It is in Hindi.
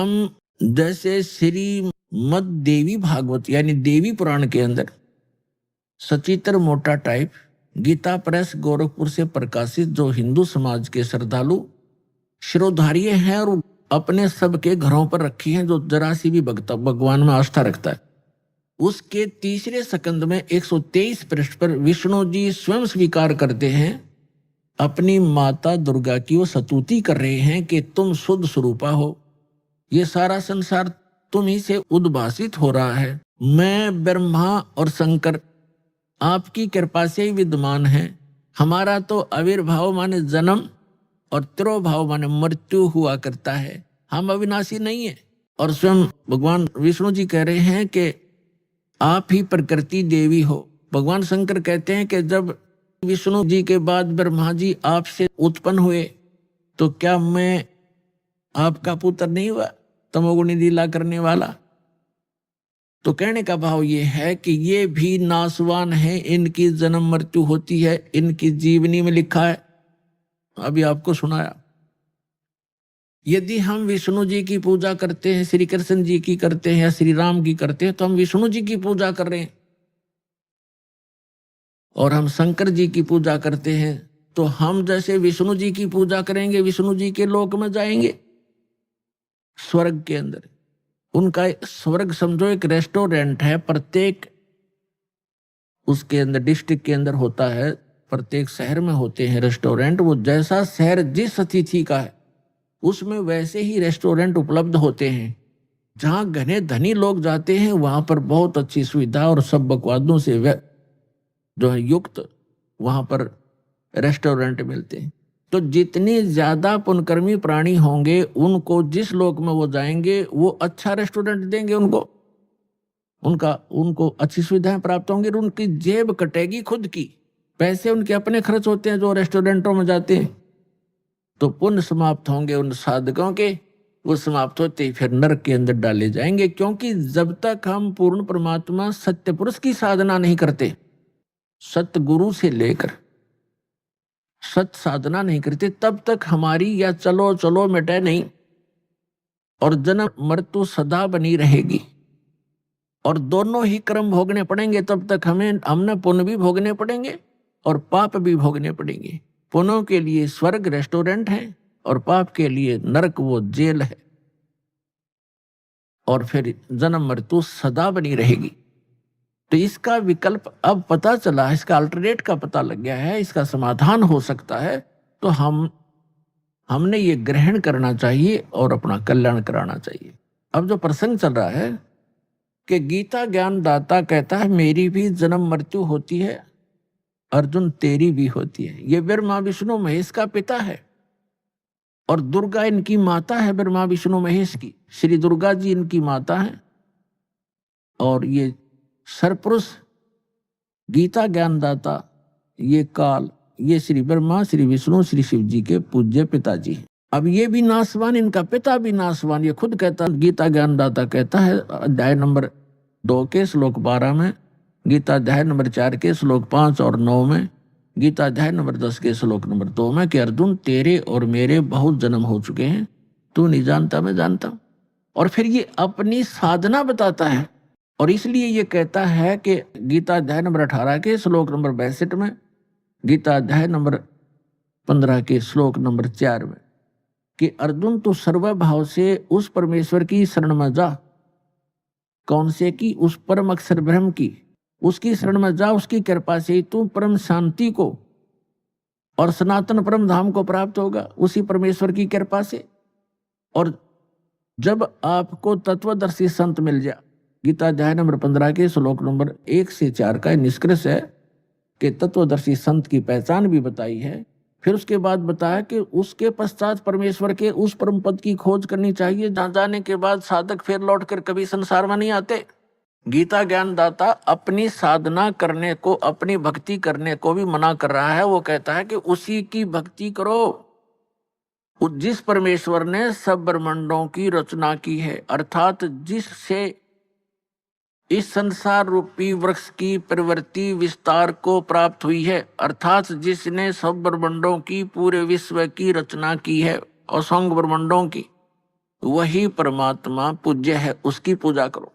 हम जैसे श्रीमद देवी भागवत यानी देवी पुराण के अंदर सचित्र मोटा टाइप गीता प्रेस गोरखपुर से प्रकाशित जो हिंदू समाज के श्रद्धालु शिरोधार्य हैं और अपने सबके घरों पर रखी हैं, जो जरा सी भी भगवान में आस्था रखता है, उसके तीसरे स्कंद में 123 पृष्ठ पर विष्णु जी स्वयं स्वीकार करते हैं अपनी माता दुर्गा की वो स्तुति कर रहे हैं कि तुम शुद्ध स्वरूपा हो, ये सारा संसार तुम ही से उद्भासित हो रहा है। मैं ब्रह्मा और शंकर आपकी कृपा से ही विद्यमान है। हमारा तो आविर्भाव माने जन्म और तिरोभाव माने मृत्यु हुआ करता है, हम अविनाशी नहीं है। और स्वयं भगवान विष्णु जी कह रहे हैं कि आप ही प्रकृति देवी हो। भगवान शंकर कहते हैं कि जब विष्णु जी के बाद ब्रह्मा जी आपसे उत्पन्न हुए तो क्या मैं आपका पुत्र नहीं हुआ, तमोगुणी लीला करने वाला। तो कहने का भाव ये है कि ये भी नासवान है, इनकी जन्म मृत्यु होती है, इनकी जीवनी में लिखा है, अभी आपको सुनाया। यदि हम विष्णु जी की पूजा करते हैं, श्री कृष्ण जी की करते हैं या श्री राम की करते हैं, तो हम विष्णु जी की पूजा कर रहे हैं। और हम शंकर जी की पूजा करते हैं तो हम जैसे विष्णु जी की पूजा करेंगे, विष्णु जी के लोक में जाएंगे, स्वर्ग के अंदर। उनका स्वर्ग समझो एक रेस्टोरेंट है, प्रत्येक उसके अंदर डिस्ट्रिक्ट के अंदर होता है, प्रत्येक शहर में होते हैं रेस्टोरेंट। वो जैसा शहर जिस अतिथि का है उसमें वैसे ही रेस्टोरेंट उपलब्ध होते हैं। जहां घने धनी लोग जाते हैं वहां पर बहुत अच्छी सुविधा और सब बकवादों से जो है युक्त वहां पर रेस्टोरेंट मिलते हैं। तो जितनी ज्यादा पुण्यकर्मी प्राणी होंगे उनको जिस लोक में वो जाएंगे वो अच्छा रेस्टोरेंट देंगे, उनको अच्छी सुविधाएं प्राप्त होंगी, उनकी जेब कटेगी खुद की, पैसे उनके अपने खर्च होते हैं जो रेस्टोरेंटों में जाते हैं। तो पुण्य समाप्त होंगे उन साधकों के, वो समाप्त होते ही फिर नरक के अंदर डाले जाएंगे। क्योंकि जब तक हम पूर्ण परमात्मा सत्य पुरुष की साधना नहीं करते, सत्य गुरु से लेकर सत्य साधना नहीं करते, तब तक हमारी या चलो चलो मिटे नहीं और जन्म मृत्यु सदा बनी रहेगी। और दोनों ही कर्म भोगने पड़ेंगे, तब तक हमने पुण्य भी भोगने पड़ेंगे और पाप भी भोगने पड़ेंगे। पुण्यों के लिए स्वर्ग रेस्टोरेंट है और पाप के लिए नरक वो जेल है, और फिर जन्म मृत्यु सदा बनी रहेगी। तो इसका विकल्प अब पता चला, इसका अल्टरनेट का पता लग गया है, इसका समाधान हो सकता है। तो हमने ये ग्रहण करना चाहिए और अपना कल्याण कराना चाहिए। अब जो प्रसंग चल रहा है कि गीता ज्ञान दाता कहता है मेरी भी जन्म मृत्यु होती है, अर्जुन तेरी भी होती है। ये ब्रह्मा विष्णु महेश का पिता है और दुर्गा इनकी माता है, ब्रह्मा विष्णु महेश की। श्री दुर्गा जी इनकी माता है और ये सरपुरुष गीता ज्ञानदाता ये काल, ये श्री ब्रह्मा श्री विष्णु श्री शिव जी के पूज्य पिताजी हैं। अब ये भी नासवान, इनका पिता भी नासवान। ये खुद कहता, गीता ज्ञानदाता कहता है अध्याय नंबर 2 के श्लोक 12 में, गीता अध्याय नंबर 4 के श्लोक 5 और 9 में, गीता अध्याय नंबर 10 के श्लोक नंबर 2 में कि अर्जुन तेरे और मेरे बहुत जन्म हो चुके हैं, तू नहीं जानता मैं जानता हूं। और फिर ये अपनी साधना बताता है और इसलिए ये कहता है कि गीता अध्याय नंबर 18 के श्लोक नंबर 62 में, गीता अध्याय नंबर 15 के श्लोक नंबर 4 में कि अर्जुन तू सर्वभाव से उस परमेश्वर की शरण में जा। कौन से की? उस परम अक्षर ब्रह्म की, उसकी शरण में जा। उसकी कृपा से तू परम शांति को और सनातन परम धाम को प्राप्त होगा, उसी परमेश्वर की कृपा से। और जब आपको तत्वदर्शी संत मिल जाए, गीता अध्याय नंबर 15 के श्लोक नंबर 1 से 4 का निष्कर्ष है कि तत्वदर्शी संत की पहचान भी बताई है। फिर उसके बाद बताया कि उसके पश्चात परमेश्वर के उस परम पद की खोज करनी चाहिए जहां जाने के बाद साधक फिर लौटकर कभी संसार में नहीं आते। गीता ज्ञानदाता अपनी साधना करने को, अपनी भक्ति करने को भी मना कर रहा है। वो कहता है कि उसी की भक्ति करो जिस परमेश्वर ने सब ब्रह्मांडों की रचना की है, अर्थात जिससे इस संसार रूपी वृक्ष की प्रवृत्ति विस्तार को प्राप्त हुई है, अर्थात जिसने सब ब्रह्मांडों की पूरे विश्व की रचना की है, असंख्य ब्रह्मांडों की, वही परमात्मा पूज्य है, उसकी पूजा करो।